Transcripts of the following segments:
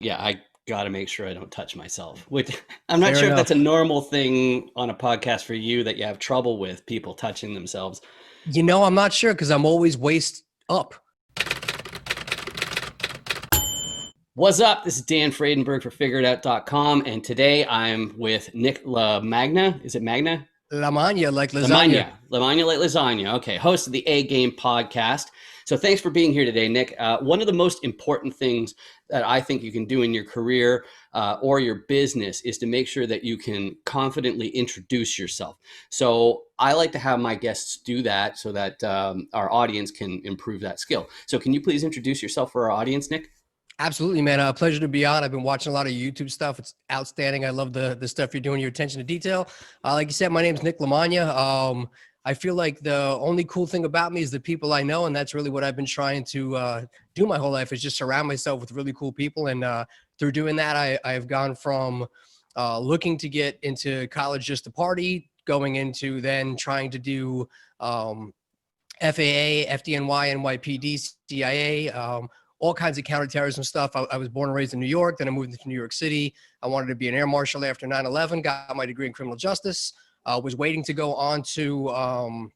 Yeah, I got to make sure I don't touch myself. Which I'm not Fair sure if that's a enough. normal thing on a podcast for you that you have trouble with people touching themselves. I'm not sure because I'm always waist up. What's up? This is Dan Fradenburgh for FIGGERRIDOUT.com, and today I'm with Nick Lamagna. Is it Magna? Lamagna, like lasagna. Lamagna like lasagna. Okay, host of the A Game podcast. So thanks for being here today, Nick. One of the most important things that I think you can do in your career or your business is to make sure that you can confidently introduce yourself. So I like to have my guests do that so that our audience can improve that skill. So can you please introduce yourself for our audience, Nick? Absolutely, man. Pleasure to be on. I've been watching a lot of YouTube stuff. It's outstanding. I love the stuff you're doing, your attention to detail. Like you said, my name's Nick Lamagna. I feel like the only cool thing about me is the people I know, and that's really what I've been trying to do my whole life is just surround myself with really cool people. And through doing that, I've gone from looking to get into college just to party, going into then trying to do FAA, FDNY, NYPD, CIA, all kinds of counterterrorism stuff. I was born and raised in New York. Then I moved into New York City. I wanted to be an air marshal after 9/11, got my degree in criminal justice, was waiting to go on to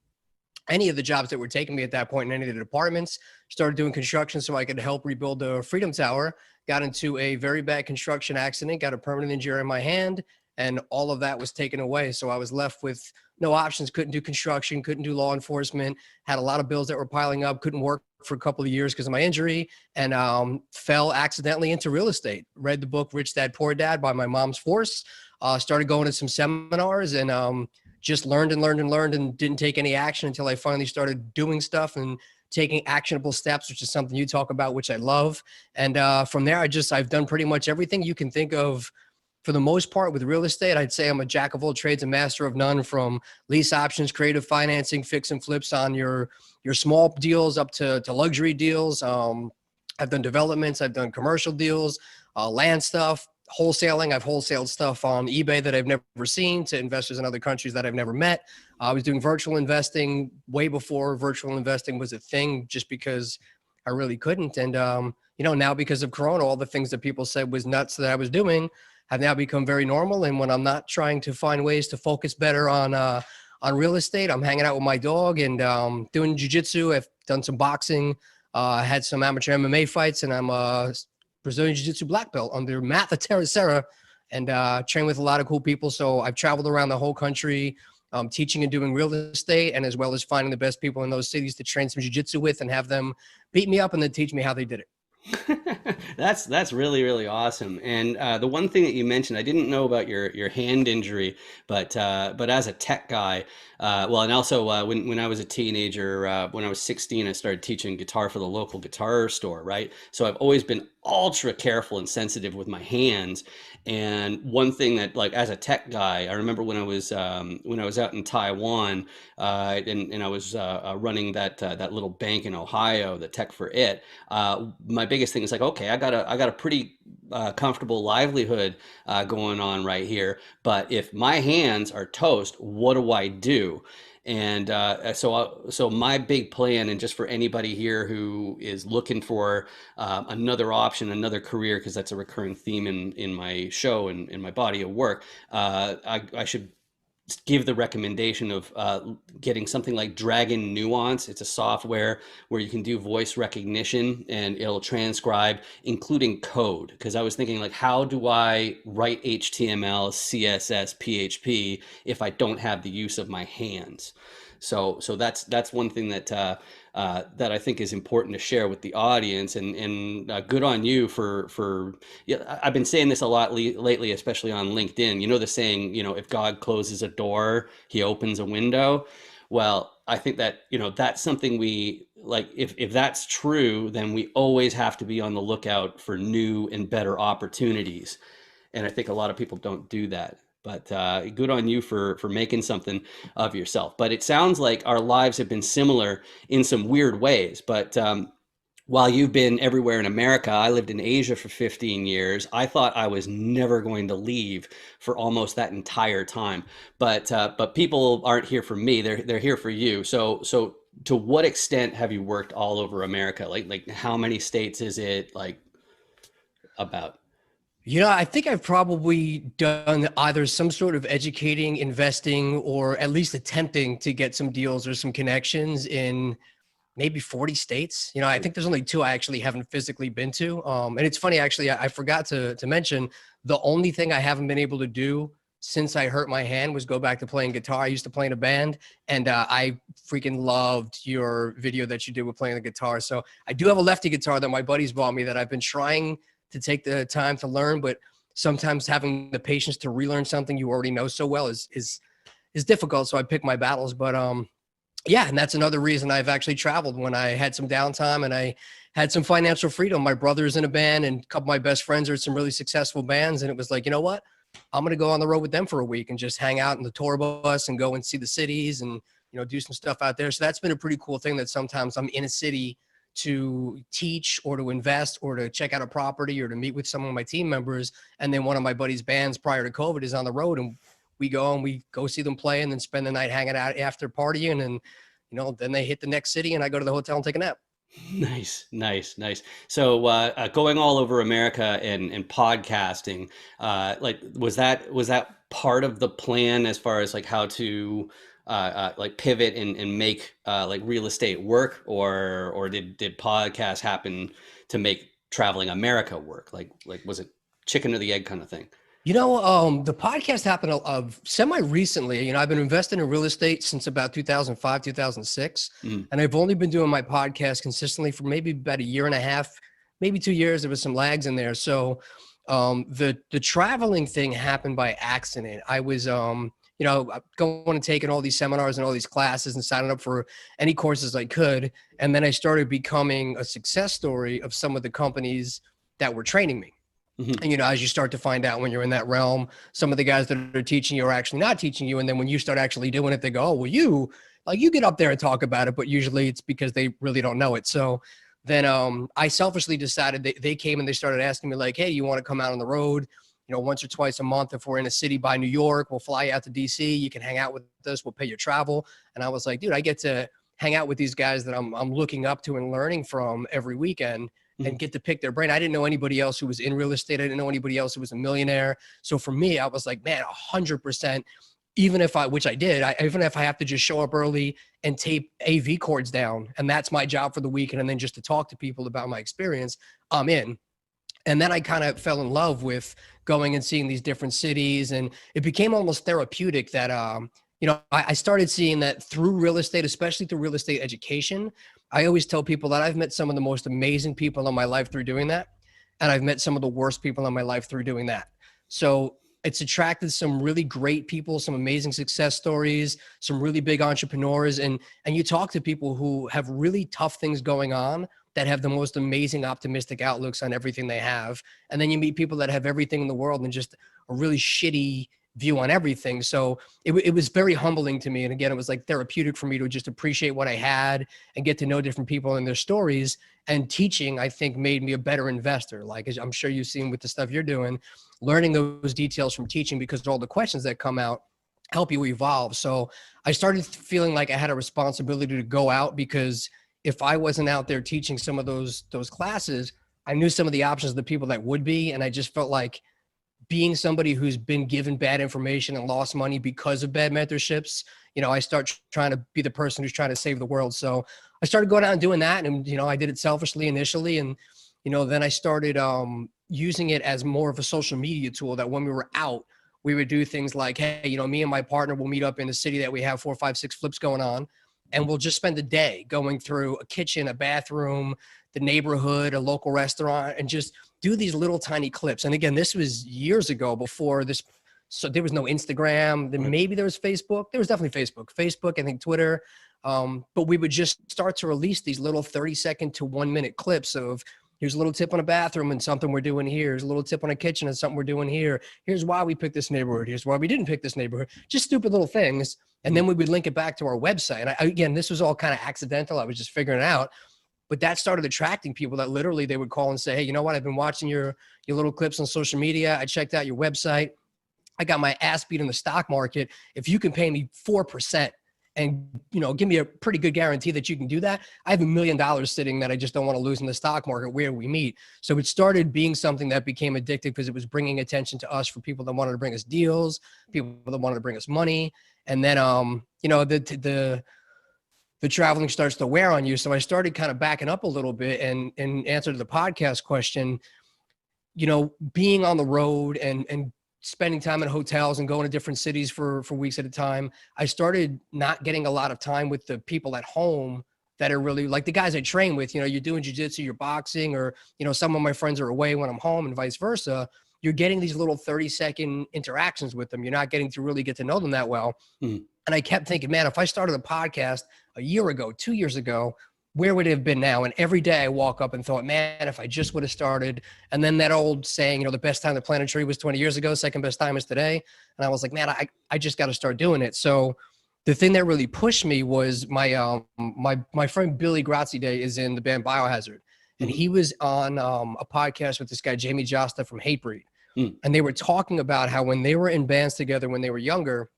any of the jobs that were taking me at that point in any of the departments. Started doing construction so I could help rebuild the Freedom Tower. Got into a very bad construction accident, got a permanent injury in my hand, and all of that was taken away. So I was left with no options, couldn't do construction, couldn't do law enforcement, had a lot of bills that were piling up, couldn't work for a couple of years because of my injury, and fell accidentally into real estate. Read the book Rich Dad Poor Dad by my mom's force, started going to some seminars, and just learned and learned and learned and didn't take any action until I finally started doing stuff and taking actionable steps, which is something you talk about, which I love. And from there, I've done pretty much everything you can think of. For the most part with real estate, I'd say I'm a jack of all trades and master of none, from lease options, creative financing, fix and flips on your small deals up to luxury deals. I've done developments, I've done commercial deals, land stuff, wholesaling. I've wholesaled stuff on eBay that I've never seen to investors in other countries that I've never met. I was doing virtual investing way before virtual investing was a thing, just because I really couldn't. And, now because of Corona, all the things that people said was nuts that I was doing have now become very normal. And when I'm not trying to find ways to focus better on real estate, I'm hanging out with my dog and doing jujitsu. I've done some boxing, had some amateur MMA fights, and I'm a Brazilian Jiu-Jitsu black belt under Matt the Terracera, and train with a lot of cool people. So I've traveled around the whole country, teaching and doing real estate, and as well as finding the best people in those cities to train some jiu-jitsu with and have them beat me up and then teach me how they did it. That's really really awesome. And the one thing that you mentioned, I didn't know about your hand injury, but as a tech guy, well, and also when I was a teenager, when I was 16, I started teaching guitar for the local guitar store, right? So I've always been ultra careful and sensitive with my hands. And one thing that, like, as a tech guy, I remember when I was out in Taiwan, and I was running that little bank in Ohio, the Tech for It. My biggest thing is like, okay, I got a pretty comfortable livelihood going on right here, but if my hands are toast, what do I do? And so my big plan, and just for anybody here who is looking for another option, another career, because that's a recurring theme in my show and in my body of work, I should give the recommendation of getting something like Dragon Nuance. It's a software where you can do voice recognition and it'll transcribe, including code. Because I was thinking, like, how do I write HTML, CSS, PHP if I don't have the use of my hands? So that's one thing that I think is important to share with the audience. And good on you for yeah. I've been saying this a lot lately, especially on LinkedIn. You know the saying, if God closes a door, He opens a window. Well, I think that that's something we like. If that's true, then we always have to be on the lookout for new and better opportunities. And I think a lot of people don't do that. But good on you for making something of yourself. But it sounds like our lives have been similar in some weird ways. But while you've been everywhere in America, I lived in Asia for 15 years. I thought I was never going to leave for almost that entire time. But people aren't here for me. They're here for you. So to what extent have you worked all over America? Like how many states is it like about? I think I've probably done either some sort of educating, investing, or at least attempting to get some deals or some connections in maybe 40 states. I think there's only two I actually haven't physically been to. And it's funny, actually, I forgot to mention the only thing I haven't been able to do since I hurt my hand was go back to playing guitar. I used to play in a band, and I freaking loved your video that you did with playing the guitar. So I do have a lefty guitar that my buddies bought me that I've been trying to take the time to learn, but sometimes having the patience to relearn something you already know so well is difficult. So I pick my battles, but yeah, and that's another reason I've actually traveled when I had some downtime and I had some financial freedom. My brother's in a band and a couple of my best friends are in some really successful bands. And it was like, you know what? I'm going to go on the road with them for a week and just hang out in the tour bus and go and see the cities and, do some stuff out there. So that's been a pretty cool thing that sometimes I'm in a city to teach or to invest or to check out a property or to meet with some of my team members. And then one of my buddy's bands prior to COVID is on the road and we go see them play and then spend the night hanging out after partying and then they hit the next city and I go to the hotel and take a nap. Nice, nice, nice. So, going all over America and podcasting, like was that part of the plan as far as like how to like pivot and make like real estate work, or did podcasts happen to make traveling America work? Like was it chicken or the egg kind of thing? The podcast happened of semi recently. I've been investing in real estate since about 2005, 2006, Mm, and I've only been doing my podcast consistently for maybe about a year and a half, maybe 2 years. There was some lags in there. So, the traveling thing happened by accident. I was, going and taking all these seminars and all these classes and signing up for any courses I could, and then I started becoming a success story of some of the companies that were training me. mhm. And as you start to find out when you're in that realm, some of the guys that are teaching you are actually not teaching you. And then when you start actually doing it, they go, oh, well, you get up there and talk about it, but usually it's because they really don't know it. So then I selfishly decided they came and they started asking me like, hey, you want to come out on the road, once or twice a month. If we're in a city by New York, we'll fly you out to DC. You can hang out with us. We'll pay your travel. And I was like, dude, I get to hang out with these guys that I'm looking up to and learning from every weekend and get to pick their brain. I didn't know anybody else who was in real estate. I didn't know anybody else who was a millionaire. So for me, I was like, man, 100%, which I did, even if I have to just show up early and tape AV cords down, and that's my job for the weekend, and then just to talk to people about my experience, I'm in. And then I kind of fell in love with going and seeing these different cities, and it became almost therapeutic that, I started seeing that through real estate, especially through real estate education. I always tell people that I've met some of the most amazing people in my life through doing that. And I've met some of the worst people in my life through doing that. So it's attracted some really great people, some amazing success stories, some really big entrepreneurs. And you talk to people who have really tough things going on that have the most amazing optimistic outlooks on everything they have. And then you meet people that have everything in the world and just a really shitty view on everything. So it was very humbling to me. And again, it was like therapeutic for me to just appreciate what I had and get to know different people and their stories. And teaching, I think, made me a better investor. Like, as I'm sure you've seen with the stuff you're doing, learning those details from teaching, because all the questions that come out help you evolve. So I started feeling like I had a responsibility to go out, because if I wasn't out there teaching some of those classes, I knew some of the options of the people that would be. And I just felt like being somebody who's been given bad information and lost money because of bad mentorships, I start trying to be the person who's trying to save the world. So I started going out and doing that. And, I did it selfishly initially. And, then I started using it as more of a social media tool, that when we were out, we would do things like, hey, me and my partner will meet up in the city that we have 4, 5, 6 flips going on. And we'll just spend a day going through a kitchen, a bathroom, the neighborhood, a local restaurant, and just do these little tiny clips. And again, this was years ago before this. So there was no Instagram. Then Right. maybe there was Facebook. There was definitely Facebook, I think Twitter. But we would just start to release these little 30-second to 1-minute clips of, here's a little tip on a bathroom and something we're doing here. Here's a little tip on a kitchen and something we're doing here. Here's why we picked this neighborhood. Here's why we didn't pick this neighborhood. Just stupid little things. And then we would link it back to our website. And again, this was all kind of accidental. I was just figuring it out. But that started attracting people that literally they would call and say, hey, you know what? I've been watching your little clips on social media. I checked out your website. I got my ass beat in the stock market. If you can pay me 4% and, give me a pretty good guarantee that you can do that, I have $1 million sitting that I just don't want to lose in the stock market where we meet. So it started being something that became addictive because it was bringing attention to us for people that wanted to bring us deals, people that wanted to bring us money. And then, the traveling starts to wear on you. So I started kind of backing up a little bit, and in answer to the podcast question, being on the road and spending time in hotels and going to different cities for weeks at a time, I started not getting a lot of time with the people at home that are really like the guys I train with. You're doing jujitsu, you're boxing, or, some of my friends are away when I'm home and vice versa. You're getting these little 30-second interactions with them. You're not getting to really get to know them that well. Mm. And I kept thinking, man, if I started a podcast a year ago, 2 years ago, where would it have been now? And every day I walk up and thought, man, if I just would have started. And then that old saying, the best time to plant a tree was 20 years ago. Second best time is today. And I was like, man, I just got to start doing it. So the thing that really pushed me was my friend Billy Grazie Day is in the band Biohazard. And he was on a podcast with this guy, Jamie Josta from Hatebreed. And they were talking about how when they were in bands together, when they were younger,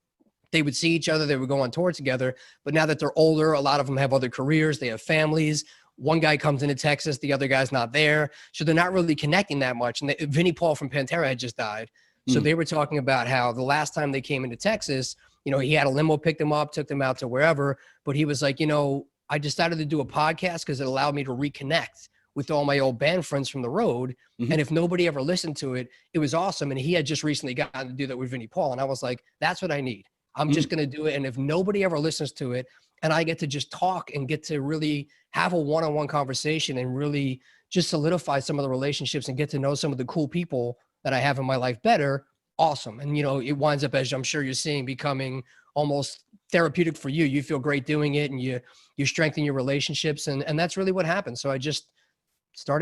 they would see each other, they would go on tour together. But now that they're older, a lot of them have other careers, they have families. One guy comes into Texas, the other guy's not there. So they're not really connecting that much. And Vinnie Paul from Pantera had just died. So they were talking about how the last time they came into Texas, he had a limo, picked them up, took them out to wherever. But he was like, I decided to do a podcast because it allowed me to reconnect with all my old band friends from the road. And if nobody ever listened to it, it was awesome. And he had just recently gotten to do that with Vinnie Paul. And I was like, that's what I need. I'm just going to do it. And if nobody ever listens to it and I get to just talk and get to really have a one-on-one conversation and really just solidify some of the relationships and get to know some of the cool people that I have in my life better, awesome. And, it winds up, as I'm sure you're seeing, becoming almost therapeutic for you. You feel great doing it and you strengthen your relationships. And that's really what happened. So I just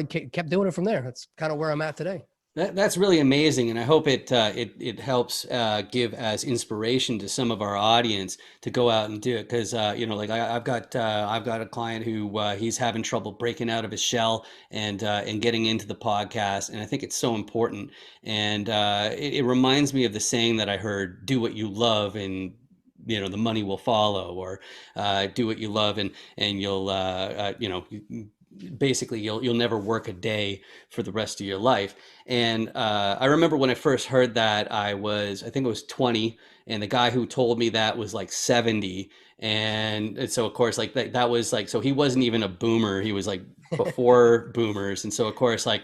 kept doing it from there. That's kind of where I'm at today. That's really amazing, and I hope it helps give as inspiration to some of our audience to go out and do it. Because like I've got a client who he's having trouble breaking out of his shell and getting into the podcast, and I think it's so important. And it reminds me of the saying that I heard: "Do what you love, and the money will follow," or "Do what you love, and you'll basically you'll never work a day for the rest of your life." And I remember when I first heard that, I think it was 20, and the guy who told me that was like 70. And so of course, like that was like, so he wasn't even a boomer, he was like before boomers. And so of course, like,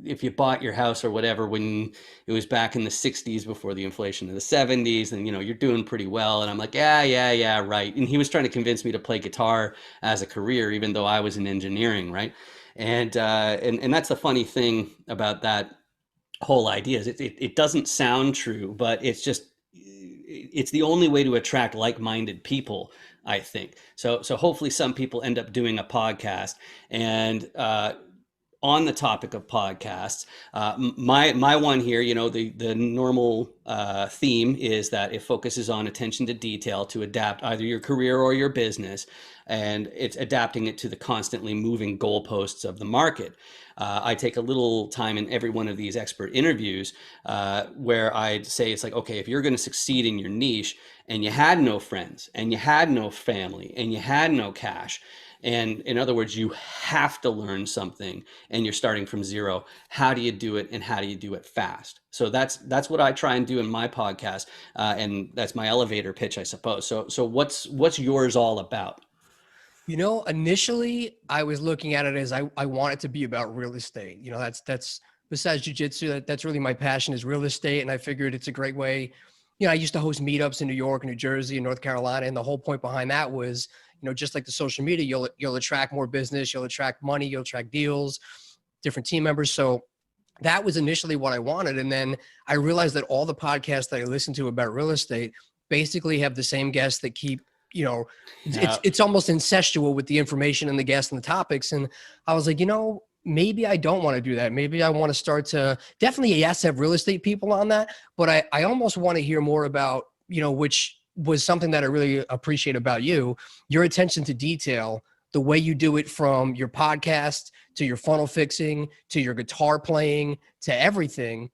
if you bought your house or whatever when it was back in the 60s before the inflation of the 70s, then you're doing pretty well. And I'm like, yeah, right. And he was trying to convince me to play guitar as a career, even though I was in engineering, right? And that's the funny thing about that whole idea is it doesn't sound true, but it's the only way to attract like-minded people, I think. So hopefully some people end up doing a podcast. And on the topic of podcasts, my one here, the normal theme is that it focuses on attention to detail to adapt either your career or your business, and it's adapting it to the constantly moving goalposts of the market. I take a little time in every one of these expert interviews where I'd say, it's like, okay, if you're going to succeed in your niche and you had no friends and you had no family and you had no cash, and in other words, you have to learn something and you're starting from zero, how do you do it, and how do you do it fast? So that's what I try and do in my podcast, and that's my elevator pitch, I suppose. So what's yours all about? Initially I was looking at it as I want it to be about real estate. That's besides jujitsu, that's really my passion, is real estate. And I figured it's a great way. I used to host meetups in New York, New Jersey, and North Carolina. And the whole point behind that was, just like the social media, you'll attract more business, you'll attract money, you'll attract deals, different team members. So that was initially what I wanted. And then I realized that all the podcasts that I listen to about real estate basically have the same guests that keep, it's almost incestual with the information and the guests and the topics. And I was like, maybe I don't want to do that. Maybe I want to start to definitely, yes, have real estate people on that, but I almost want to hear more about, which was something that I really appreciate about you, your attention to detail, the way you do it, from your podcast to your funnel fixing, to your guitar playing, to everything.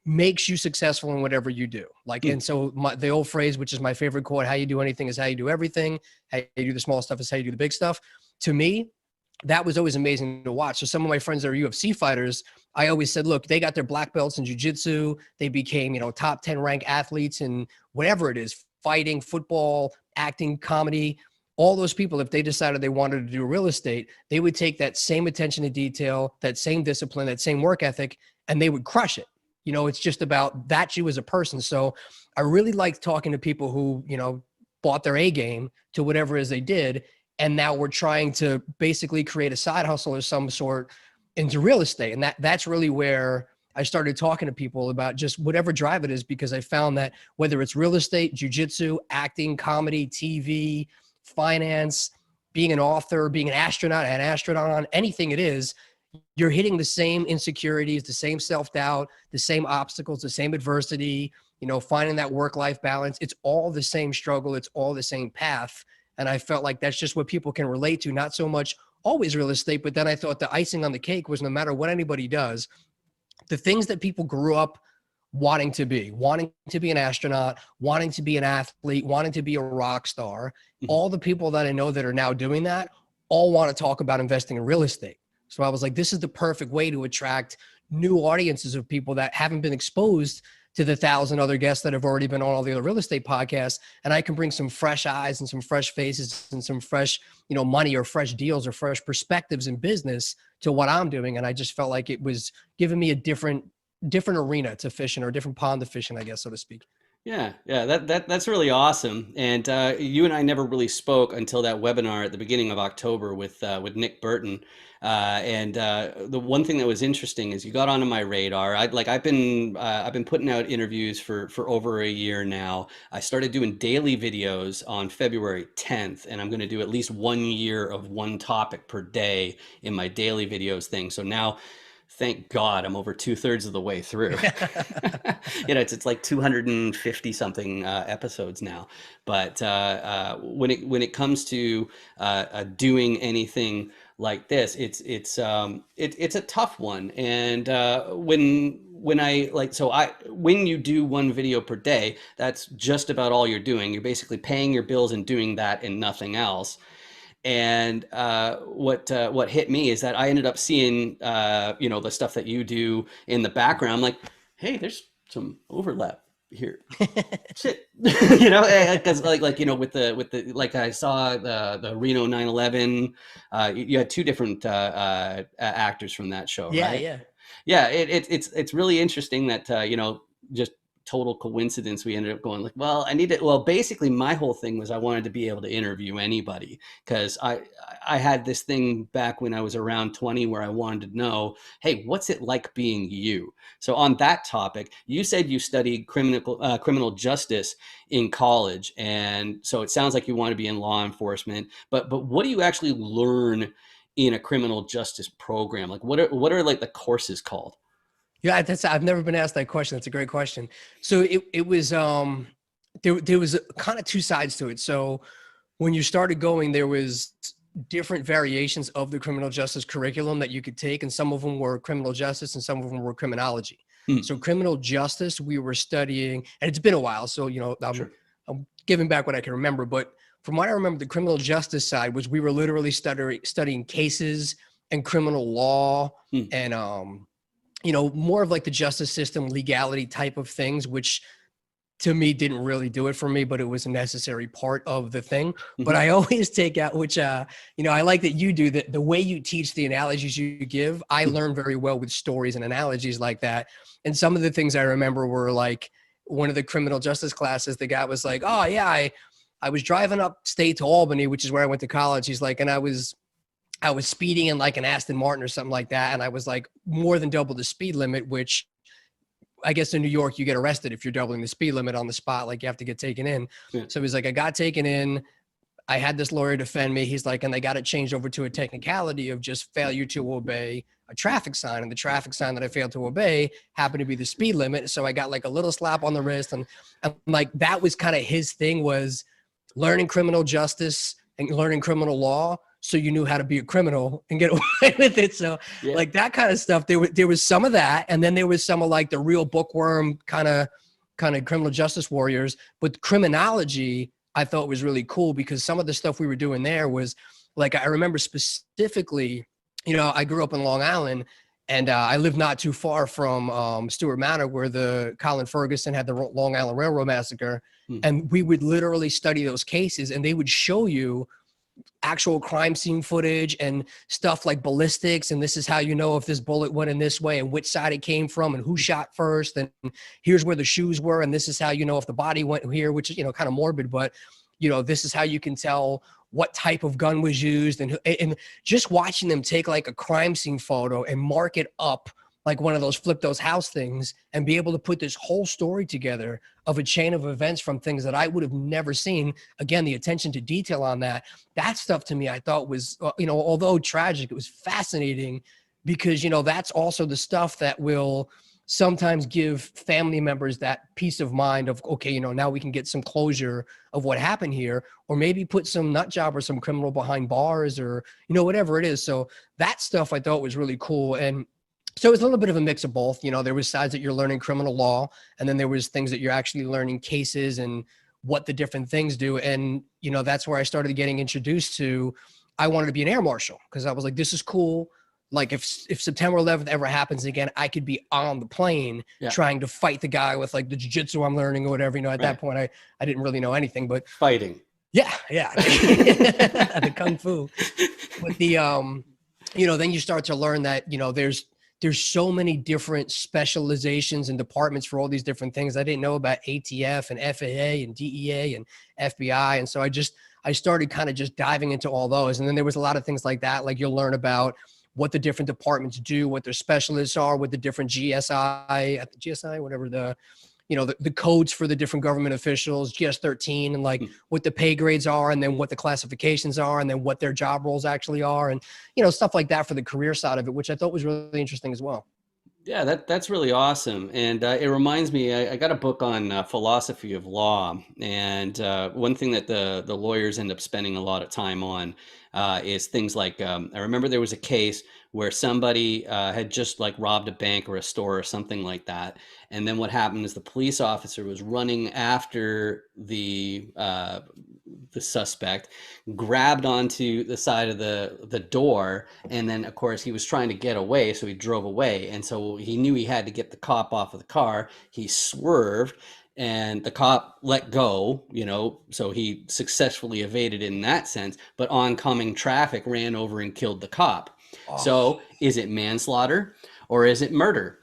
makes you successful in whatever you do. Like, and so the old phrase, which is my favorite quote, how you do anything is how you do everything. How you do the small stuff is how you do the big stuff. To me, that was always amazing to watch. So some of my friends that are UFC fighters, I always said, look, they got their black belts in jiu-jitsu. They became, top 10 rank athletes in whatever it is, fighting, football, acting, comedy. All those people, if they decided they wanted to do real estate, they would take that same attention to detail, that same discipline, that same work ethic, and they would crush it. It's just about that you as a person. So I really liked talking to people who, bought their A game to whatever it is they did. And now we're trying to basically create a side hustle of some sort into real estate. And that's really where I started talking to people about just whatever drive it is, because I found that whether it's real estate, jujitsu, acting, comedy, TV, finance, being an author, being an astronaut, anything it is, you're hitting the same insecurities, the same self-doubt, the same obstacles, the same adversity, finding that work-life balance. It's all the same struggle. It's all the same path. And I felt like that's just what people can relate to, not so much always real estate, but then I thought the icing on the cake was no matter what anybody does, the things that people grew up wanting to be an astronaut, wanting to be an athlete, wanting to be a rock star, all the people that I know that are now doing that all want to talk about investing in real estate. So I was like, this is the perfect way to attract new audiences of people that haven't been exposed to the 1,000 other guests that have already been on all the other real estate podcasts. And I can bring some fresh eyes and some fresh faces and some fresh, money or fresh deals or fresh perspectives in business to what I'm doing. And I just felt like it was giving me a different arena to fish in, or a different pond to fish in, I guess, so to speak. Yeah, yeah, that's really awesome. And you and I never really spoke until that webinar at the beginning of October with Nick Burton. The one thing that was interesting is you got onto my radar. I've been putting out interviews for over a year now. I started doing daily videos on February 10th, and I'm going to do at least 1 year of one topic per day in my daily videos thing. So now, thank God, I'm over 2/3 of the way through. It's like 250 something episodes now. But when it comes to doing anything like this, it's a tough one. And when you do one video per day, that's just about all you're doing. You're basically paying your bills and doing that and nothing else. And what hit me is that I ended up seeing, the stuff that you do in the background. I'm like, hey, there's some overlap here. Shit, because with the like I saw the Reno 9/11. You had two different actors from that show, Yeah, right? yeah. Yeah, it's really interesting that just total coincidence we ended up going like, well, basically my whole thing was I wanted to be able to interview anybody, because I had this thing back when I was around 20 where I wanted to know, hey, what's it like being you? So on that topic, you said you studied criminal justice in college, and so it sounds like you want to be in law enforcement, but what do you actually learn in a criminal justice program? Like what are like the courses called? Yeah, I've never been asked that question. That's a great question. So it was there was kind of two sides to it. So when you started going, there was different variations of the criminal justice curriculum that you could take, and some of them were criminal justice and some of them were criminology. So criminal justice, we were studying, and it's been a while, so Sure. I'm giving back what I can remember, but from what I remember, the criminal justice side was we were literally studying cases and criminal law and more of like the justice system, legality type of things, which to me didn't really do it for me, but it was a necessary part of the thing. But I always take out, which, I like that you do that. The way you teach, the analogies you give, I learn very well with stories and analogies like that. And some of the things I remember were like one of the criminal justice classes, the guy was like, oh yeah, I was driving upstate to Albany, which is where I went to college. He's like, and I was speeding in like an Aston Martin or something like that. And I was like more than double the speed limit, which I guess in New York, you get arrested if you're doubling the speed limit on the spot. Like you have to get taken in. Yeah. So he's like, I got taken in. I had this lawyer defend me. He's like, and they got it changed over to a technicality of just failure to obey a traffic sign. And the traffic sign that I failed to obey happened to be the speed limit. So I got like a little slap on the wrist. And like, that was kind of his thing, was learning criminal justice and learning criminal law so you knew how to be a criminal and get away with it. So Yeah. like that kind of stuff, there was some of that. And then there was some of like the real bookworm kind of criminal justice warriors. But criminology, I thought was really cool because some of the stuff we were doing there was like, I remember specifically, you know, I grew up in Long Island, and I lived not too far from Stewart Manor, where the Colin Ferguson had the Long Island Railroad Massacre. Hmm. And we would literally study those cases, and they would show you actual crime scene footage and stuff like ballistics. And this is how you know if this bullet went in this way and which side it came from and who shot first. And here's where the shoes were. And this is how you know if the body went here, which is, you know, kind of morbid, but, you know, this is how you can tell what type of gun was used. And just watching them take like a crime scene photo and mark it up like one of those flip those house things and be able to put this whole story together of a chain of events from things that I would have never seen. Again, the attention to detail on that stuff to me, I thought was, you know, although tragic, it was fascinating because, you know, that's also the stuff that will sometimes give family members that peace of mind of, okay, you know, now we can get some closure of what happened here, or maybe put some nut job or some criminal behind bars or, you know, whatever it is. So that stuff I thought was really cool. And so it was a little bit of a mix of both. You know, there was sides that you're learning criminal law, and then there was things that you're actually learning cases and what the different things do. And, you know, that's where I started getting introduced to, I wanted to be an air marshal because I was like, this is cool. Like if September 11th ever happens again, I could be on the plane Yeah. trying to fight the guy with like the jiu-jitsu I'm learning or whatever. You know, at that point, I didn't really know anything, but Fighting. Yeah. The Kung Fu. But the, you know, then you start to learn that, you know, there's so many different specializations and departments for all these different things. I didn't know about ATF and FAA and DEA and FBI. And so I started kind of just diving into all those. And then there was a lot of things like that. Like you'll learn about what the different departments do, what their specialists are, what the different GSI, whatever the, you know, the codes for the different government officials, GS-13, and like what the pay grades are, and then what the classifications are, and then what their job roles actually are. And, you know, stuff like that for the career side of it, which I thought was really interesting as well. Yeah, that's really awesome, and it reminds me. I got a book on philosophy of law, and one thing that the lawyers end up spending a lot of time on is things like I remember there was a case where somebody had just like robbed a bank or a store or something like that, and then what happened is the police officer was running after the suspect, grabbed onto the side of the door, and then of course he was trying to get away, so he drove away, and so he knew he had to get the cop off of the car. He swerved, and the cop let go, you know, so he successfully evaded in that sense, but oncoming traffic ran over and killed the cop. Oh, So is it manslaughter or is it murder?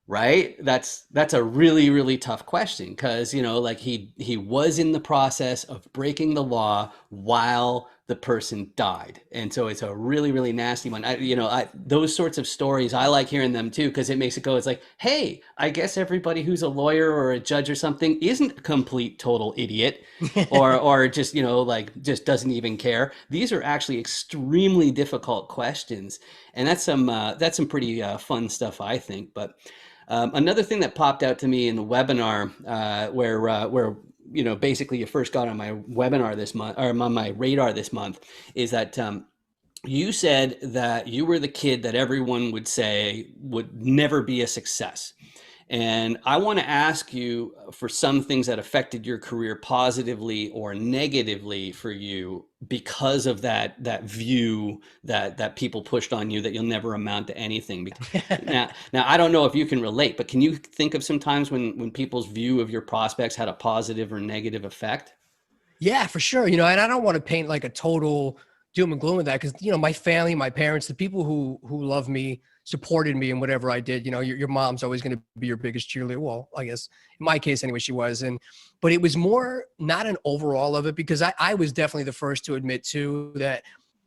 Right? That's a really, really tough question because, you know, like he was in the process of breaking the law while the person died. And so it's a really, really nasty one. Those sorts of stories, I like hearing them too, because it makes it go, it's like, hey, I guess everybody who's a lawyer or a judge or something isn't a complete total idiot or just, you know, like just doesn't even care. These are actually extremely difficult questions. And that's some pretty fun stuff, I think. But another thing that popped out to me in the webinar, where you know basically you first got on my webinar this month or on my radar this month, is that you said that you were the kid that everyone would say would never be a success. And I want to ask you for some things that affected your career positively or negatively for you because of that view that people pushed on you that you'll never amount to anything. Now I don't know if you can relate, but can you think of some times when people's view of your prospects had a positive or negative effect? Yeah, for sure. You know, and I don't want to paint like a total doom and gloom with that because, you know, my family, my parents, the people who love me, supported me in whatever I did. You know, your mom's always going to be your biggest cheerleader. Well, I guess in my case anyway, she was. But it was more not an overall of it because I was definitely the first to admit too that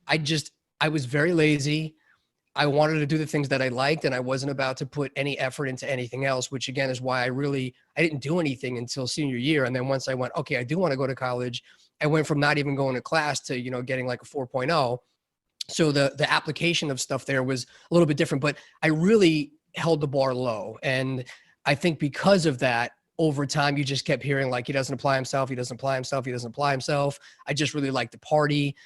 I just, I was very lazy. I wanted to do the things that I liked, and I wasn't about to put any effort into anything else, which again is why I didn't do anything until senior year. And then once I went, okay, I do want to go to college, I went from not even going to class to, you know, getting like a 4.0. So the application of stuff there was a little bit different, but I really held the bar low. And I think because of that, over time, you just kept hearing like, he doesn't apply himself. He doesn't apply himself. He doesn't apply himself. I just really like to party.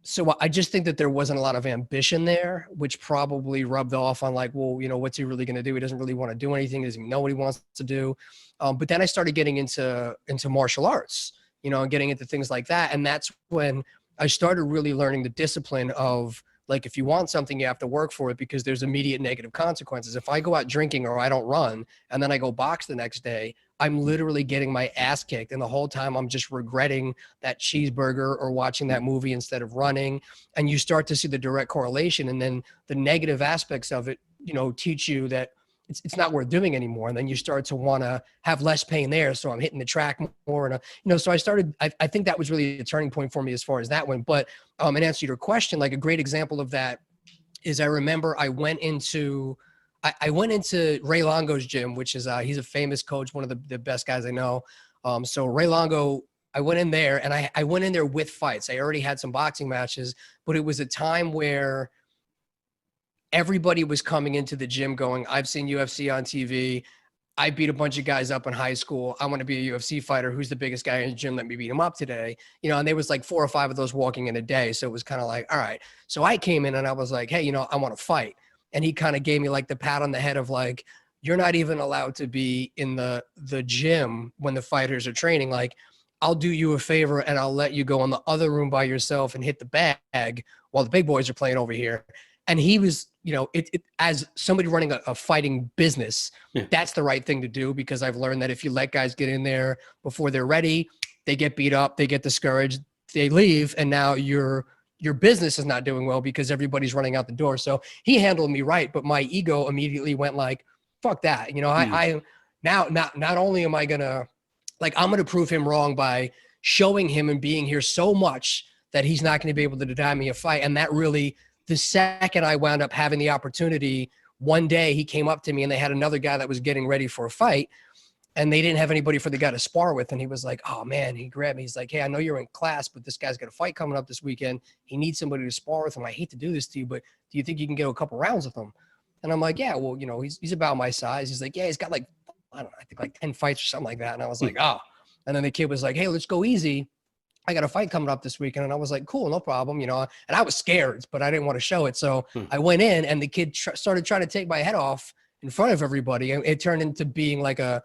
So I just think that there wasn't a lot of ambition there, which probably rubbed off on like, well, what's he really going to do? He doesn't really want to do anything. He doesn't even know what he wants to do. But then I started getting into martial arts, and getting into things like that. And that's when I started really learning the discipline of like, if you want something, you have to work for it because there's immediate negative consequences. If I go out drinking or I don't run and then I go box the next day, I'm literally getting my ass kicked. And the whole time I'm just regretting that cheeseburger or watching that movie instead of running. And you start to see the direct correlation. And then the negative aspects of it, teach you that it's not worth doing anymore. And then you start to want to have less pain there. So I'm hitting the track more. And, so I think that was really a turning point for me as far as that went. But in answer to your question, like a great example of that is I remember I went into Ray Longo's gym, which is he's a famous coach, one of the best guys I know. So Ray Longo, I went in there and I went in there with fights. I already had some boxing matches, but it was a time where everybody was coming into the gym going, I've seen UFC on TV. I beat a bunch of guys up in high school. I want to be a UFC fighter. Who's the biggest guy in the gym? Let me beat him up today. And there was like 4 or 5 of those walking in a day. So it was kind of like, all right. So I came in and I was like, hey, I want to fight. And he kind of gave me like the pat on the head of like, you're not even allowed to be in the gym when the fighters are training. Like, I'll do you a favor and I'll let you go in the other room by yourself and hit the bag while the big boys are playing over here. And he was, as somebody running a fighting business, Yeah. that's the right thing to do, because I've learned that if you let guys get in there before they're ready, they get beat up, they get discouraged, they leave, and now your business is not doing well because everybody's running out the door. So he handled me right, but my ego immediately went like, fuck that. I now not only am I gonna, like, I'm gonna prove him wrong by showing him and being here so much that he's not going to be able to deny me a fight. And that really, the second I wound up having the opportunity, one day he came up to me and they had another guy that was getting ready for a fight and they didn't have anybody for the guy to spar with. And he was like, oh man, he grabbed me. He's like, hey, I know you're in class, but this guy's got a fight coming up this weekend. He needs somebody to spar with him. I hate to do this to you, but do you think you can get a couple rounds with him? And I'm like, yeah, well, he's about my size. He's like, yeah, he's got like, I don't know, I think like 10 fights or something like that. And I was like, oh, and then the kid was like, hey, let's go easy. I got a fight coming up this weekend. And I was like, cool, no problem. And I was scared, but I didn't want to show it. So I went in and the kid started trying to take my head off in front of everybody. And it turned into being like a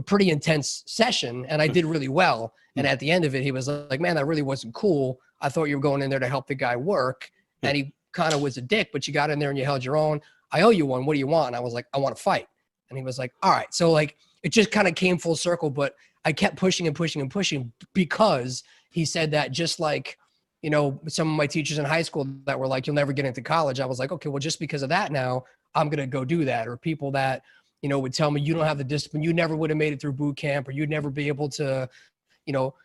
pretty intense session. And I did really well. And at the end of it, he was like, man, that really wasn't cool. I thought you were going in there to help the guy work. And he kind of was a dick, but you got in there and you held your own. I owe you one. What do you want? And I was like, I want to fight. And he was like, all right. So like, it just kind of came full circle, but I kept pushing and pushing and pushing because he said that, just like, some of my teachers in high school that were like, you'll never get into college. I was like, okay, well, just because of that now, I'm going to go do that. Or people that, would tell me you don't have the discipline, you never would have made it through boot camp, or you'd never be able to,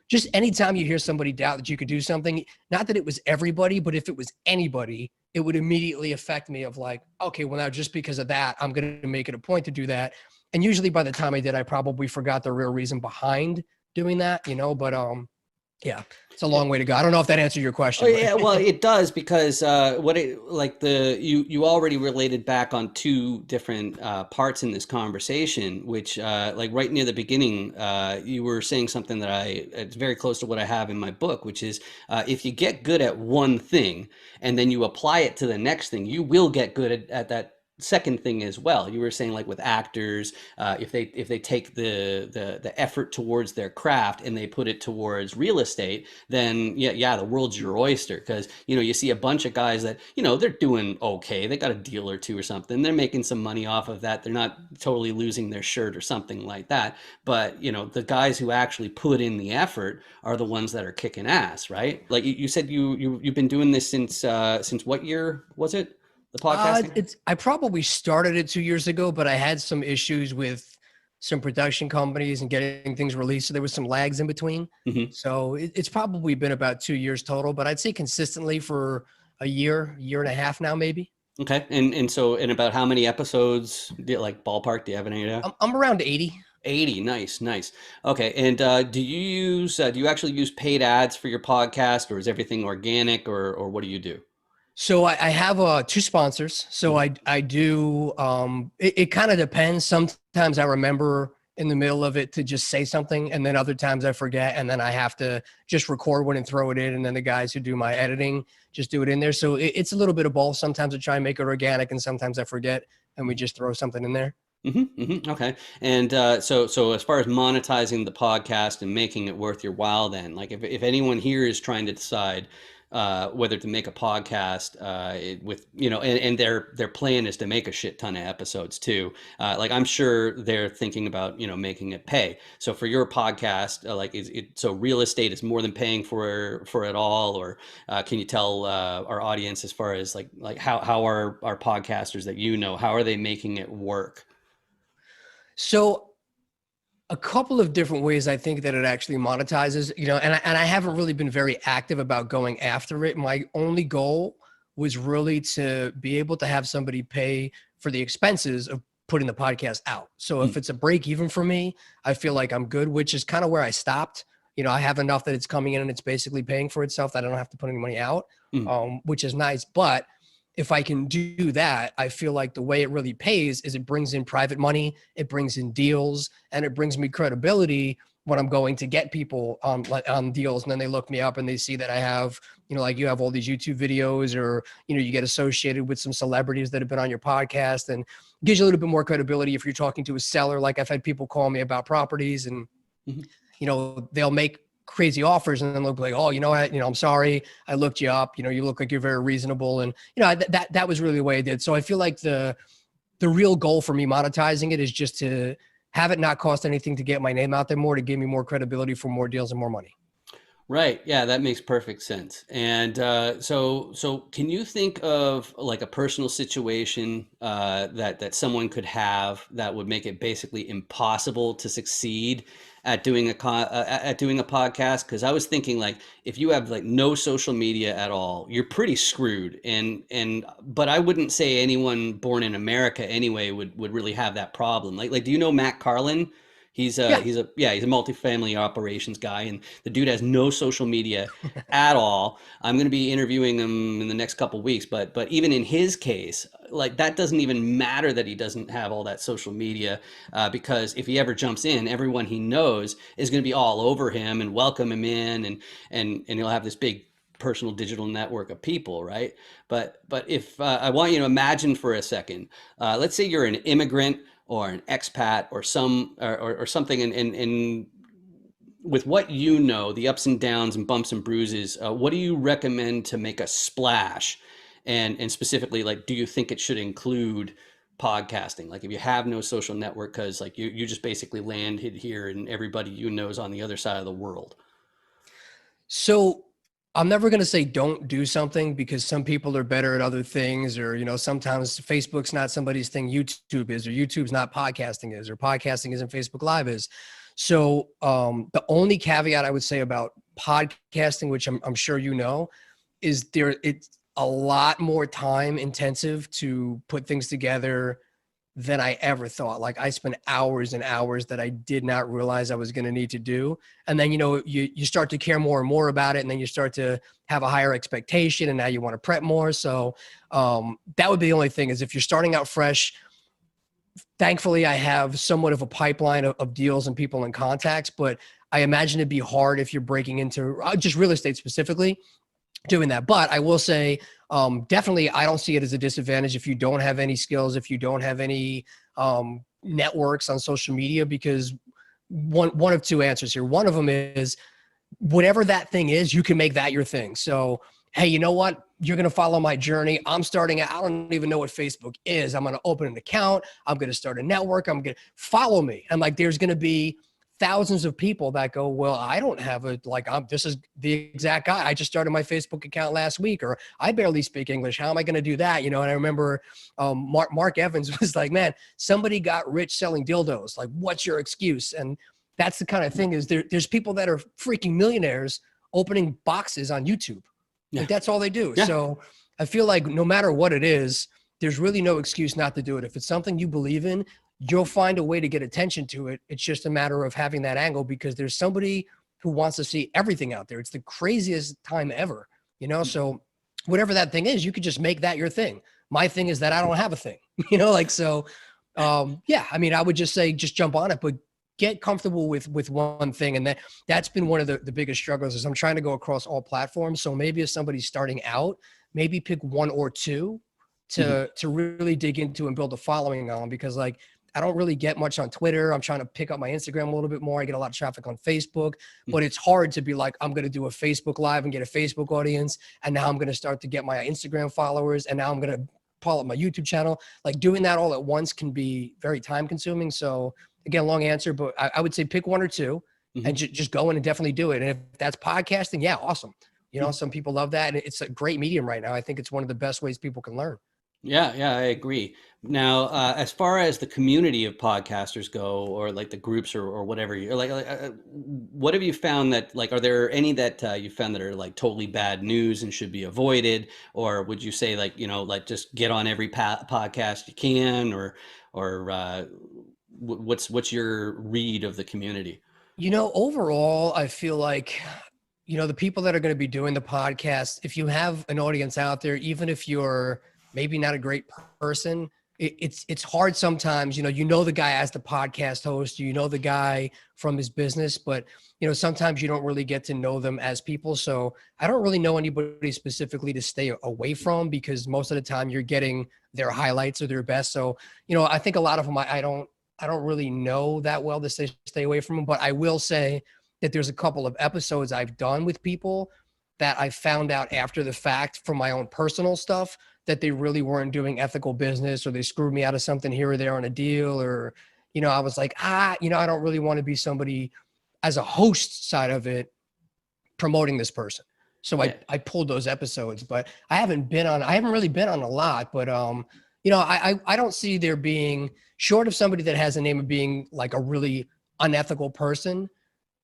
just anytime you hear somebody doubt that you could do something, not that it was everybody, but if it was anybody, it would immediately affect me of like, okay, well now just because of that, I'm going to make it a point to do that. And usually by the time I did, I probably forgot the real reason behind doing that, but yeah, it's a long way to go. I don't know if that answered your question. Oh yeah, well it does, because you already related back on 2 different parts in this conversation, which like right near the beginning, you were saying something that it's very close to what I have in my book, which is if you get good at one thing and then you apply it to the next thing, you will get good at that second thing as well. You were saying like with actors, if they take the effort towards their craft and they put it towards real estate, then yeah, the world's your oyster, because you see a bunch of guys that they're doing okay, they got a deal or 2 or something, they're making some money off of that, they're not totally losing their shirt or something like that, but the guys who actually put in the effort are the ones that are kicking ass, right? Like you said, you've been doing this since what year was it? The podcasting? I probably started it 2 years ago, but I had some issues with some production companies and getting things released. So there was some lags in between. Mm-hmm. So it's probably been about 2 years total, but I'd say consistently for a year and a half now, maybe. Okay. And so in about how many episodes, like ballpark, do you have any idea? I'm around 80. 80. Nice. Okay. And do you actually use paid ads for your podcast, or is everything organic, or what do you do? So I have 2 sponsors. So I do, it kind of depends. Sometimes I remember in the middle of it to just say something. And then other times I forget. And then I have to just record one and throw it in. And then the guys who do my editing just do it in there. So it's a little bit of both. Sometimes I try and make it organic and sometimes I forget and we just throw something in there. Okay. And so as far as monetizing the podcast and making it worth your while, then, like, if anyone here is trying to decide whether to make a podcast with, and their plan is to make a shit ton of episodes too. Like, I'm sure they're thinking about, making it pay. So for your podcast, like, so real estate is more than paying for it all, or can you tell our audience, as far as like how are our podcasters that how are they making it work? So a couple of different ways I think that it actually monetizes, and I haven't really been very active about going after it. My only goal was really to be able to have somebody pay for the expenses of putting the podcast out. So if it's a break even for me, I feel like I'm good, which is kind of where I stopped. I have enough that it's coming in and it's basically paying for itself, that I don't have to put any money out, which is nice. But if I can do that, I feel like the way it really pays is it brings in private money, it brings in deals, and it brings me credibility when I'm going to get people on deals. And then they look me up and they see that I have, like you have all these YouTube videos, or, you get associated with some celebrities that have been on your podcast, and gives you a little bit more credibility if you're talking to a seller. Like, I've had people call me about properties and, they'll make crazy offers and then they'll be like, oh, you know what, I'm sorry, I looked you up, you look like you're very reasonable. And, that was really the way I did. So I feel like the real goal for me monetizing it is just to have it not cost anything to get my name out there more, to give me more credibility for more deals and more money. Right. Yeah, that makes perfect sense. And so can you think of like a personal situation that someone could have that would make it basically impossible to succeed at doing at doing a podcast? Because I was thinking, like, if you have like no social media at all, you're pretty screwed. But I wouldn't say anyone born in America anyway would really have that problem. Like, do you know Matt Carlin? Yeah. He's a multifamily operations guy, and the dude has no social media at all. I'm going to be interviewing him in the next couple weeks, but even in his case, like, that doesn't even matter that he doesn't have all that social media, because if he ever jumps in, everyone he knows is going to be all over him and welcome him in, and he'll have this big personal digital network of people, right? But if I want you to imagine for a second, let's say you're an immigrant or an expat or something, and with what the ups and downs and bumps and bruises, what do you recommend to make a splash? And specifically, like, do you think it should include podcasting? Like, if you have no social network, because like you just basically landed here and everybody is on the other side of the world. So I'm never going to say don't do something, because some people are better at other things, or, sometimes Facebook's not somebody's thing, YouTube is, or YouTube's not podcasting is, or podcasting isn't Facebook Live is. So the only caveat I would say about podcasting, which I'm sure is it's a lot more time intensive to put things together than I ever thought. Like, I spent hours and hours that I did not realize I was going to need to do. And then, you start to care more and more about it. And then you start to have a higher expectation, and now you want to prep more. So that would be the only thing, is if you're starting out fresh. Thankfully, I have somewhat of a pipeline of deals and people and contacts, but I imagine it'd be hard if you're breaking into just real estate specifically, doing that. But I will say, definitely, I don't see it as a disadvantage if you don't have any skills, if you don't have any networks on social media, because one of two answers here. One of them is, whatever that thing is, you can make that your thing. So, hey, you know what? You're going to follow my journey. I'm starting out. I don't even know what Facebook is. I'm going to open an account. I'm going to start a network. I'm going to follow me. And like, there's going to be thousands of people that go, well, I don't have this is the exact guy. I just started my Facebook account last week, or I barely speak English. How am I going to do that? And I remember Mark Evans was like, man, somebody got rich selling dildos. Like, what's your excuse? And that's the kind of thing, is there's people that are freaking millionaires opening boxes on YouTube. Yeah. Like, that's all they do. Yeah. So I feel like no matter what it is, there's really no excuse not to do it. If it's something you believe in, you'll find a way to get attention to it. It's just a matter of having that angle, because there's somebody who wants to see everything out there. It's the craziest time ever, So whatever that thing is, you could just make that your thing. My thing is that I don't have a thing, so, yeah, I mean, I would just say, just jump on it, but get comfortable with one thing. And that's been one of the biggest struggles is I'm trying to go across all platforms. So maybe if somebody's starting out, maybe pick one or two Mhm. to really dig into and build a following on, because like I don't really get much on Twitter. I'm trying to pick up my Instagram a little bit more. I get a lot of traffic on Facebook, but it's hard to be like, I'm going to do a Facebook live and get a Facebook audience. And now I'm going to start to get my Instagram followers. And now I'm going to pull up my YouTube channel. Like doing that all at once can be very time consuming. So again, long answer, but I would say pick one or two and Mhm. just go in and definitely do it. And if that's podcasting, yeah, awesome. You know, Mhm. some people love that. And it's a great medium right now. I think it's one of the best ways people can learn. Yeah, yeah, I agree. Now, as far as the community of podcasters go, or like the groups or whatever, you're what have you found that like, are there any that you found that are like totally bad news and should be avoided, or would you say like like just get on every podcast you can, or what's your read of the community? You know, overall, I feel like, the people that are going to be doing the podcast, if you have an audience out there, even if you're maybe not a great person, it's hard sometimes. You know the guy as the podcast host, you know the guy from his business, but sometimes you don't really get to know them as people. So I don't really know anybody specifically to stay away from, because most of the time you're getting their highlights or their best. So I think a lot of them I don't really know that well to stay away from them, but I will say that there's a couple of episodes I've done with people that I found out after the fact from my own personal stuff that they really weren't doing ethical business, or they screwed me out of something here or there on a deal, or I was like, I don't really want to be somebody as a host side of it promoting this person. So I Yeah. I pulled those episodes, but I haven't really been on a lot, but I don't see there being, short of somebody that has a name of being like a really unethical person,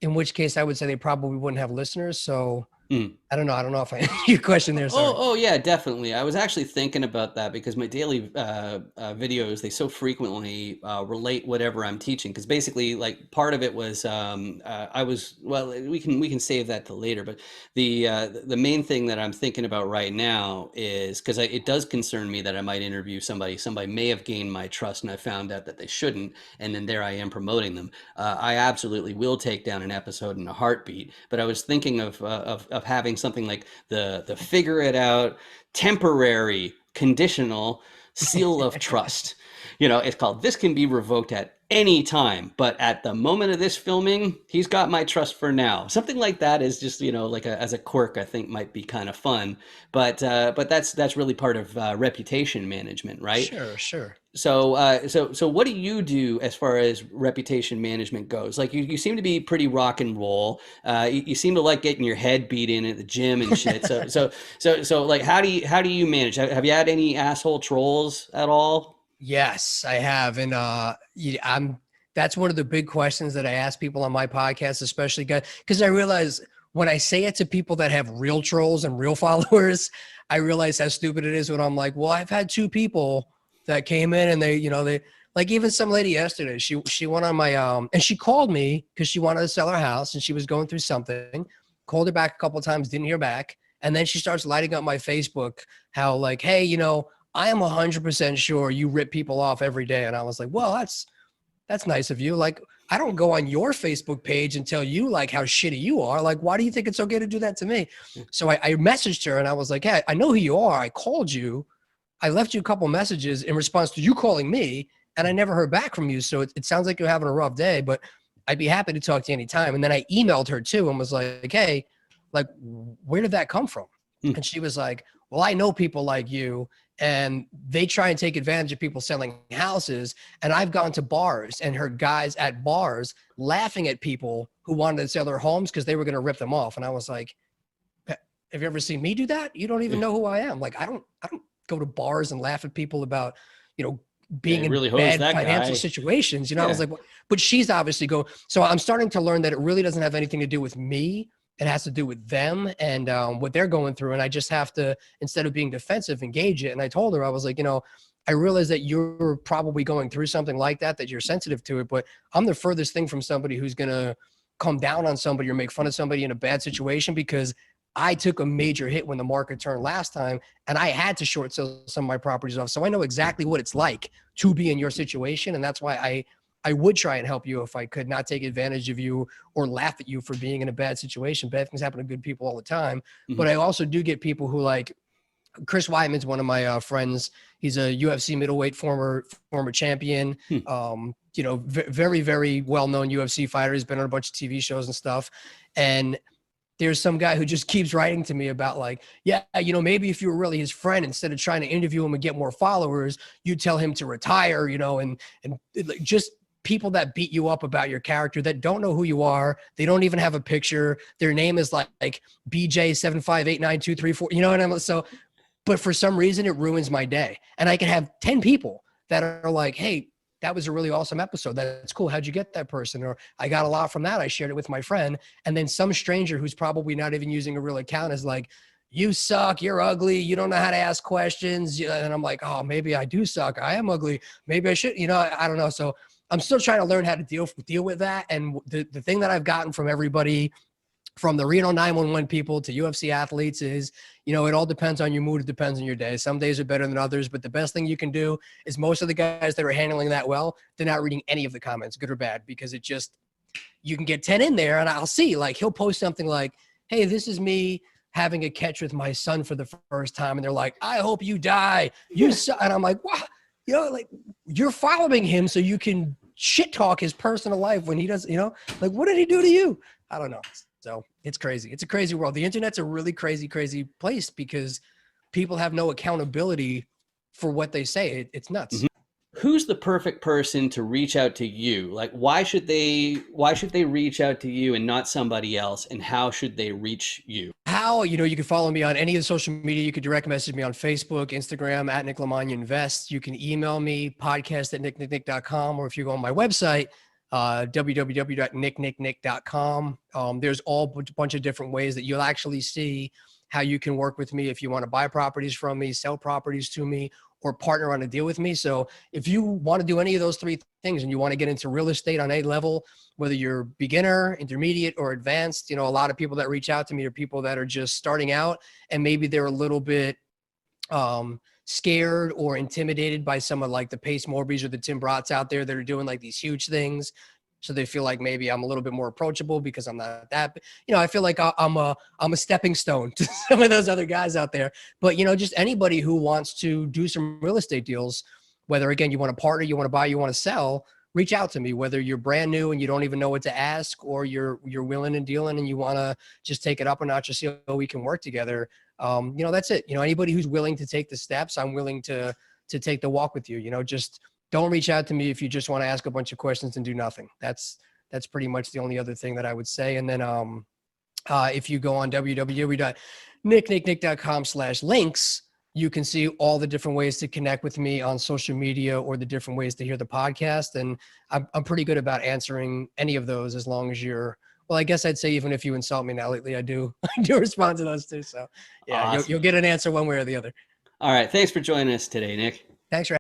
in which case I would say they probably wouldn't have listeners. So Mm. I don't know. I don't know if I answered your question there. Oh, Sorry. oh yeah, definitely. I was actually thinking about that because my daily videos, they so frequently relate whatever I'm teaching. Because basically, like part of it was I was well, we can save that till later. But the main thing that I'm thinking about right now is because it does concern me that I might interview somebody. Somebody may have gained my trust, and I found out that they shouldn't, and then there I am promoting them. I absolutely will take down an episode in a heartbeat. But I was thinking of having something like the figure it out temporary conditional seal of trust. It's called this can be revoked at any time, but at the moment of this filming, he's got my trust for now. Something like that is just like as a quirk, I think might be kind of fun. But that's really part of reputation management, right? Sure, sure. So what do you do as far as reputation management goes? Like you seem to be pretty rock and roll. You seem to like getting your head beat in at the gym and shit. So like how do you manage? Have you had any asshole trolls at all? Yes, I have. And yeah, that's one of the big questions that I ask people on my podcast, especially guys, because I realize when I say it to people that have real trolls and real followers, I realize how stupid it is when I'm like, well, I've had two people that came in and they like, even some lady yesterday, she went on my and she called me because she wanted to sell her house and she was going through something, called her back a couple of times, didn't hear back. And then she starts lighting up my Facebook, how like, hey, I am 100% sure you rip people off every day. And I was like, well, that's nice of you. Like, I don't go on your Facebook page and tell you like how shitty you are. Like, why do you think it's okay to do that to me? So I messaged her and I was like, hey, I know who you are. I called you. I left you a couple messages in response to you calling me, and I never heard back from you. So it sounds like you're having a rough day, but I'd be happy to talk to you anytime. And then I emailed her too and was like, hey, like, where did that come from? Hmm. And she was like, well, I know people like you, and they try and take advantage of people selling houses. And I've gone to bars and heard guys at bars laughing at people who wanted to sell their homes because they were going to rip them off. And I was like, have you ever seen me do that? You don't even know who I am. Like, I don't go to bars and laugh at people about, Yeah, being you in really hosed bad that financial guy. situations. I was Yeah. like, but she's obviously so I'm starting to learn that it really doesn't have anything to do with me. It has to do with them and what they're going through. And I just have to, instead of being defensive, engage it. And I told her, I was like, I realize that you're probably going through something like that you're sensitive to it, but I'm the furthest thing from somebody who's going to come down on somebody or make fun of somebody in a bad situation, because I took a major hit when the market turned last time and I had to short sell some of my properties off. So I know exactly what it's like to be in your situation. And that's why I would try and help you if I could, not take advantage of you or laugh at you for being in a bad situation. Bad things happen to good people all the time. Mhm. But I also do get people who, like, Chris Weidman's one of my friends. He's a UFC middleweight former champion. Hmm. Very, very well-known UFC fighter. He's been on a bunch of TV shows and stuff. And there's some guy who just keeps writing to me about, like, yeah, maybe if you were really his friend, instead of trying to interview him and get more followers, you tell him to retire, and like, just people that beat you up about your character, that don't know who you are. They don't even have a picture. Their name is like BJ7589234. And I'm so, but for some reason it ruins my day. And I can have 10 people that are like, hey, that was a really awesome episode. That's cool. How'd you get that person? Or I got a lot from that. I shared it with my friend. And then some stranger who's probably not even using a real account is like, you suck. You're ugly. You don't know how to ask questions. And I'm like, oh, maybe I do suck. I am ugly. Maybe I should, I don't know. So I'm still trying to learn how to deal with that. And the thing that I've gotten from everybody, from the Reno 911 people to UFC athletes, is, it all depends on your mood. It depends on your day. Some days are better than others, but the best thing you can do is, most of the guys that are handling that well, they're not reading any of the comments, good or bad, because you can get 10 in there, and I'll see, like, he'll post something like, hey, this is me having a catch with my son for the first time. And they're like, I hope you die. And I'm like, wow, like, you're following him so you can shit talk his personal life when he does, like, what did he do to you? I don't know. So it's crazy. It's a crazy world. The internet's a really crazy, crazy place because people have no accountability for what they say. It's nuts. Mhm. Who's the perfect person to reach out to you? Like, why should they reach out to you and not somebody else? And how should they reach you? How, you can follow me on any of the social media. You could direct message me on Facebook, Instagram, at Nick Lamagna Invest. You can email me, podcast@nicknicknick.com, or if you go on my website, www.nicknicknick.com. There's all a bunch of different ways that you'll actually see how you can work with me if you want to buy properties from me, sell properties to me, or partner on a deal with me. So if you want to do any of those three things and you want to get into real estate on a level, whether you're beginner, intermediate, or advanced, a lot of people that reach out to me are people that are just starting out, and maybe they're a little bit scared or intimidated by some of, like, the Pace Morbies or the Tim Brotts out there that are doing, like, these huge things. So they feel like maybe I'm a little bit more approachable because I'm not that, I feel like I'm a stepping stone to some of those other guys out there. But, just anybody who wants to do some real estate deals, whether, again, you want to partner, you want to buy, you want to sell, reach out to me. Whether you're brand new and you don't even know what to ask, or you're willing and dealing and you want to just take it up a notch to see how we can work together. That's it. Anybody who's willing to take the steps, I'm willing to take the walk with you. Just don't reach out to me if you just want to ask a bunch of questions and do nothing. That's pretty much the only other thing that I would say. And then if you go on www.nicknicknick.com/links, you can see all the different ways to connect with me on social media, or the different ways to hear the podcast. And I'm pretty good about answering any of those, as long as well, I guess I'd say even if you insult me now lately, I do respond to those too. So yeah, Awesome. you'll get an answer one way or the other. All right. Thanks for joining us today, Nick. Thanks for